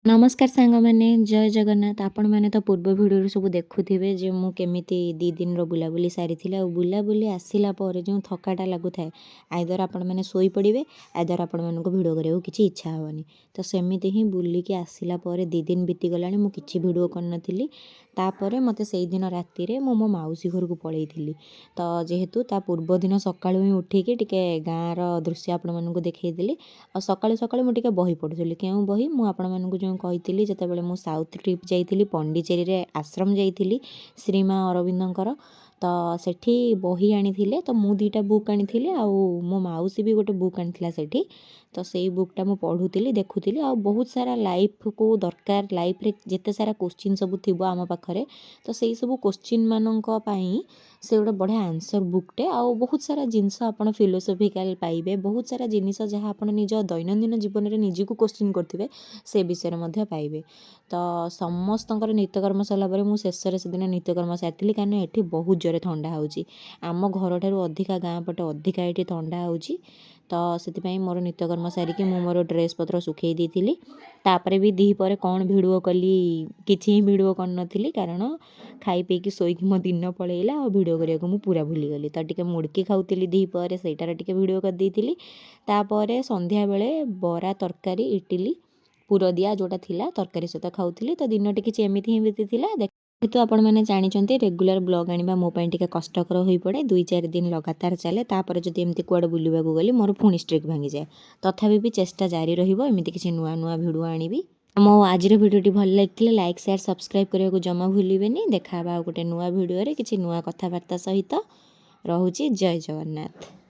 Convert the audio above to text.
नमस्कार सांग मैंने जय जगन्नाथ आपण मैंने तो पूर्व भिडियो सब देखुवे जे मु केमिति 2 दिन बुलाबुली सारी बुलाबुली आसला जो थकाटा लगुए आईदर आपण मैंने शोई पड़े आईदर आपण मानक भिड करा किसी इच्छा हेनी तो सेमती ही बुलिकी आसला 2 दिन बीतीगला मुझे भिड कर तापर मत से दिन राति मो मौसी घर को पलैली तो जेहेतु ता पूर्व दिन सका ही उठिकी टे गाँव दृश्य आपण मानक देखली और सका सका मुझे बही पढ़ुली क्यों बही मुझे जो कही जितेबाला मु साउथ ट्रिप जाइली पंडीचेरी रे आश्रम जाइली श्रीमा अरविंदर तो सेठी बही आनी तो मु 2टा बुक आनी मो मौसी भी गोटे बुक आनी सेठी तो से बुकटा मु पढ़ुली देखुली आ बहुत सारा लाइफ को दरकार लाइफ रे जिते सारा क्वेश्चन सब थी आम पाखे तो से सब क्वेश्चन मानक से गोटे बढ़िया आंसर बुकटे आ बहुत सारा जिनस आप फिलोसफिकाल पाइबे बहुत सारा जिनिस जहाँ आप निज दैनंदिन जीवन में निजी को क्वेश्चन करेंगे से विषय में पाइबे तो समस्त नित्यकर्म सरला शेष से दिन नित्यकर्म सारी कारण ये बहुत जोरे थंडा होम घर ठार अधिका गाँ पटे अधिका ये थंडा हो तो से मोर नित्यकर्म सारिकी मोर ड्रेस पत्र सुखे दी तापर भी दीपर कौन भिडियो कली किसी भिडियो कर कारण खाई पीकी शोकी मो दिन पलैला और भिडियो करने को पूरा भूलीगली तो टी मुड़की खाऊली दीपर सहीटार टी भिडियो करदेली तापर संध्या बेले बरा तरकारी इटिली पुर दिया जोटा थिला तरकारी सहित खाऊली तो दिन टी किसी एमती ही बीती तो आपण मैंने जानते रेगुलर ब्लॉग आने मोपाई टे कष्टकर हो पड़े 2-4 दिन लगातार चले तापर जब एमती कुआड़े बुलवा गली मोर पुणी स्ट्रिक भांगी जाए तथापि भी चेष्टा जारी रमती किसी नुआ नुआ भिडियो आनी मो आज भिडियोटी भल लगे लाइक शेयर सब्सक्राइब करने को जमा भूलें देखा गोटे नुआ भिडियो किसी नुआ कथबार्ता सहित रोचे जय जगन्नाथ।